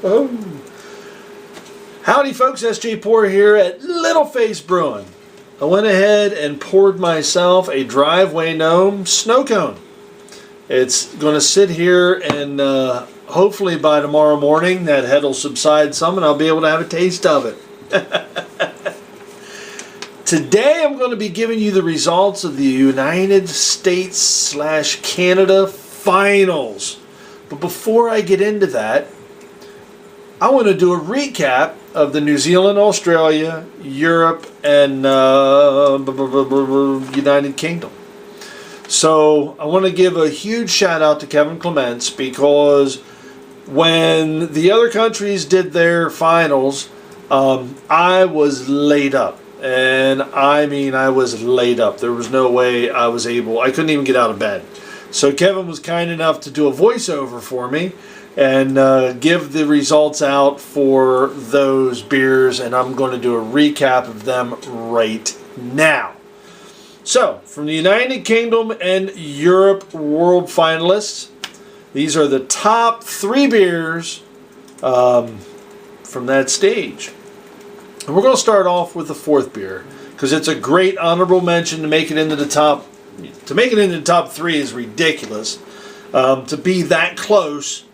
Oh. Howdy folks, Sjporr here at Little Face Brewing. I went ahead and poured myself a driveway gnome snow cone. It's going to sit here and hopefully by tomorrow morning that head will subside some and I'll be able to have a taste of it. Today I'm going to be giving you the results of the United States/Canada finals. But before I get into that, I want to do a recap of the New Zealand, Australia, Europe, and United Kingdom. So I want to give a huge shout out to Kevin Clements, because when the other countries did their finals, I was laid up. And I mean, I was laid up. There was no way I couldn't even get out of bed. So Kevin was kind enough to do a voiceover for me and give the results out for those beers, and I'm going to do a recap of them right now. So, from the United Kingdom and Europe World Finalists, these are the top 3 beers from that stage. And we're going to start off with the 4th beer, because it's a great honorable mention to make it into the top. To make it into the top 3 is ridiculous. To be that close,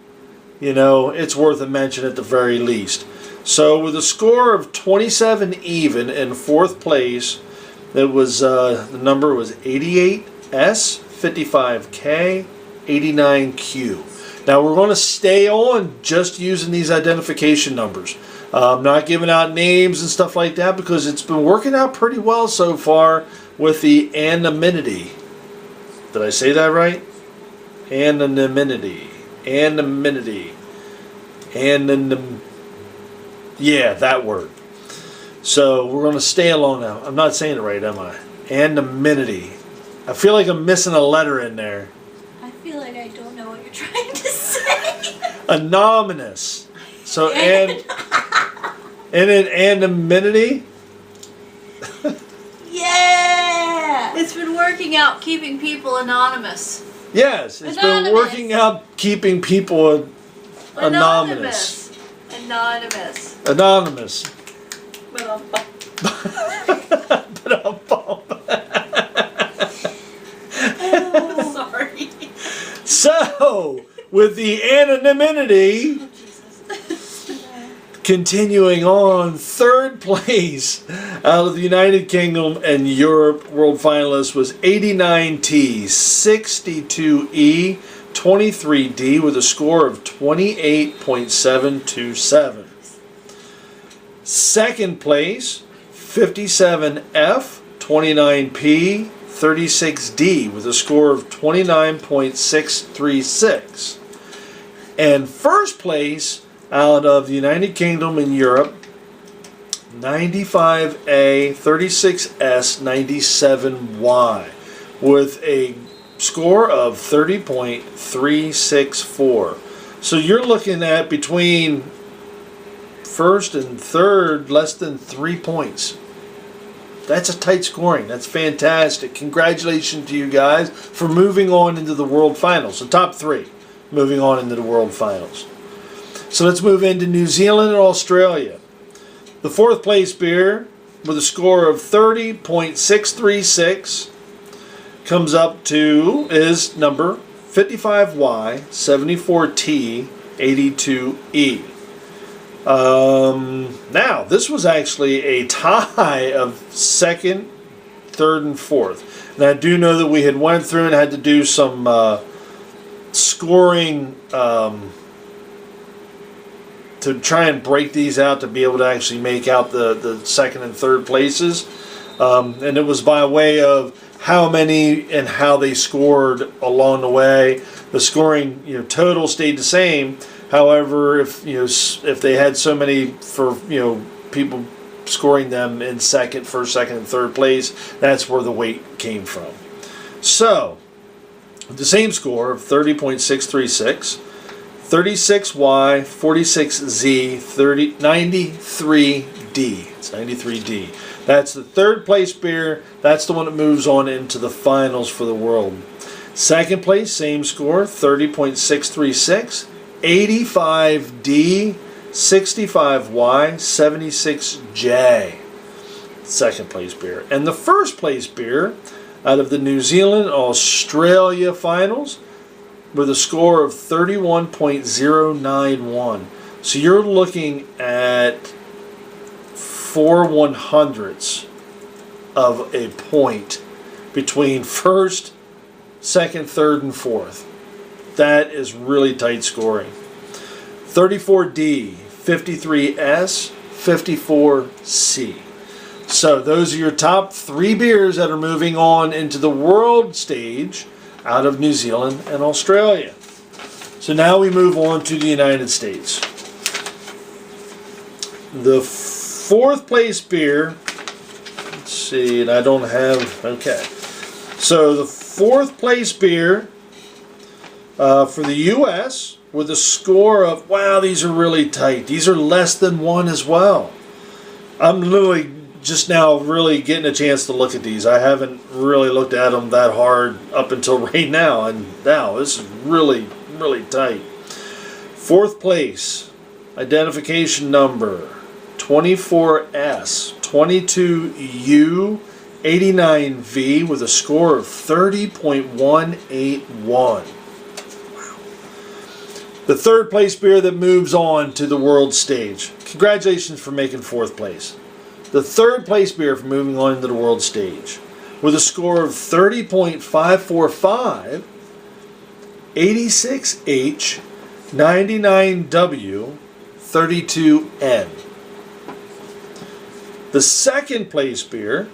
you know, it's worth a mention at the very least. So with a score of 27 even in 4th place, it was the number was 88S, 55K, 89Q. Now we're going to stay on just using these identification numbers. I'm not giving out names and stuff like that because it's been working out pretty well so far with the anonymity. Did I say that right? Anonymity. Yeah, that word. So we're going to stay along now. I'm not saying it right, am I? Anonymity. I feel like I'm missing a letter in there. I feel like I don't know what you're trying to say. Anonymous. So anonymity. Yeah! It's been working out keeping people anonymous. Yes, it's been working out keeping people anonymous. Anonymous. Sorry. So, with the anonymity, continuing on, 3rd place out of the United Kingdom and Europe World Finalists was 89T, 62E, 23D with a score of 28.727. 2nd place, 57F, 29P, 36D with a score of 29.636. And 1st place out of the United Kingdom and Europe, 95A, 36S, 97Y with a score of 30.364. So you're looking at between 1st and 3rd less than 3 points. That's a tight scoring. That's fantastic. Congratulations to you guys for moving on into the World Finals. So top 3 moving on into the World Finals. So let's move into New Zealand and Australia. The 4th place beer with a score of 30.636 comes up to is number 55Y, 74T, 82E. Now, this was actually a tie of 2nd, 3rd, and 4th. And I do know that we had went through and had to do some scoring to try and break these out to be able to actually make out the 2nd and 3rd places. And it was by way of how many and how they scored along the way. The scoring, total stayed the same. However, if they had so many for people scoring them in 1st, 2nd, and 3rd place, that's where the weight came from. So, the same score of 30.636, 36Y, 46Z, 93D. It's 93D. That's the 3rd place beer. That's the one that moves on into the finals for the world. 2nd place, same score, 30.636. 85D 65Y 76J. Second place beer. And the first place beer out of the New Zealand Australia finals with a score of 31.091. So you're looking at 4/100ths of a point between first, second, third, and fourth. That is really tight scoring. 34D, 53S, 54C. So those are your top 3 beers that are moving on into the world stage out of New Zealand and Australia. So now we move on to the United States. The 4th place beer, let's see, and I don't have, okay. So the 4th place beer for the U.S. with a score of, wow, these are really tight. These are less than 1 as well. I'm literally just now really getting a chance to look at these. I haven't really looked at them that hard up until right now, and now this is really, really tight. 4th place, identification number 24S, 22U, 89V with a score of 30.181. Wow. The 3rd place beer that moves on to the world stage. Congratulations for making 4th place. The 3rd place beer for moving on into the world stage with a score of 30.545, 86H, 99W, 32N. The 2nd place beer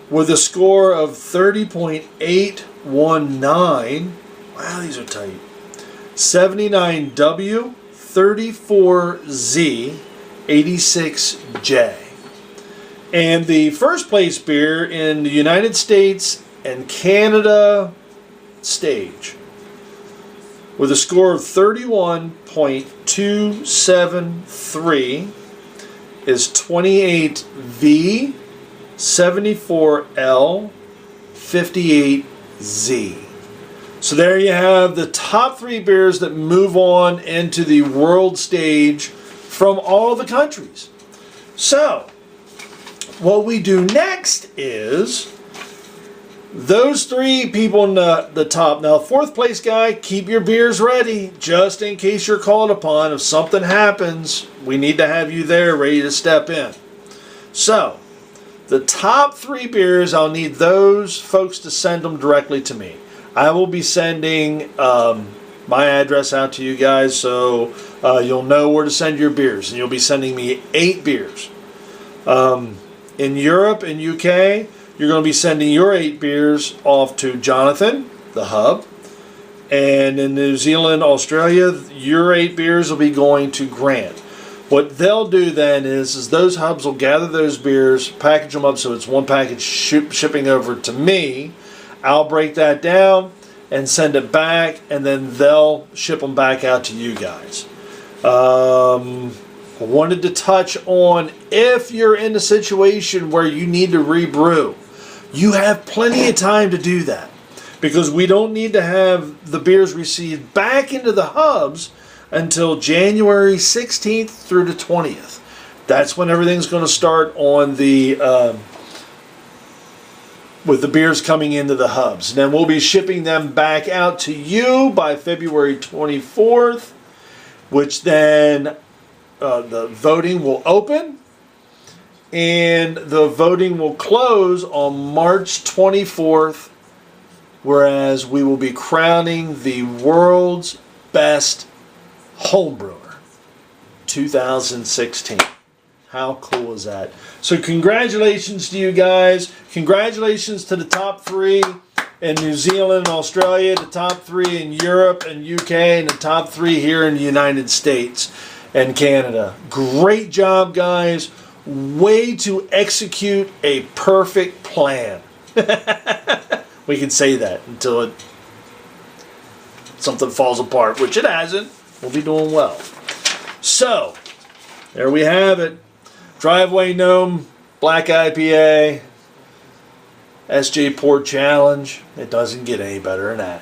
with a score of 30.819, wow, these are tight, 79W, 34Z, 86J. And the 1st place beer in the United States and Canada stage with a score of 31.273 is 28V, 74L, 58Z. So there you have the top 3 beers that move on into the world stage from all the countries. So, what we do next is those 3 people in the top. Now, 4th place guy, keep your beers ready just in case you're called upon. If something happens, we need to have you there ready to step in. So, the top 3 beers, I'll need those folks to send them directly to me. I will be sending my address out to you guys, so you'll know where to send your beers. And you'll be sending me 8 beers. In Europe and UK, you're going to be sending your 8 beers off to Jonathan, the hub. And in New Zealand, Australia, your 8 beers will be going to Grant. What they'll do then is those hubs will gather those beers, package them up so it's one package shipping over to me. I'll break that down and send it back, and then they'll ship them back out to you guys. I wanted to touch on, if you're in a situation where you need to rebrew, you have plenty of time to do that, because we don't need to have the beers received back into the hubs until January 16th through the 20th. That's when everything's going to start on the with the beers coming into the hubs. And then we'll be shipping them back out to you by February 24th, which then the voting will open, and the voting will close on March 24th, whereas we will be crowning the World's Best Homebrewer 2016. How cool is that? So congratulations to you guys. Congratulations to the top 3 in New Zealand and Australia, the top 3 in Europe and UK, and the top 3 here in the United States and Canada. Great job, guys. Way to execute a perfect plan. We can say that until something falls apart, which it hasn't. We'll be doing well. So, there we have it. Driveway Gnome, Black IPA, Sjporr Challenge. It doesn't get any better than that.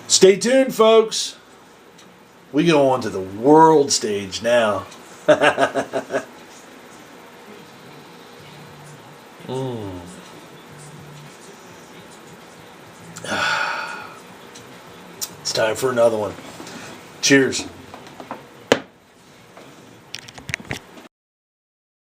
Stay tuned, folks. We go on to the world stage now. It's time for another one. Cheers.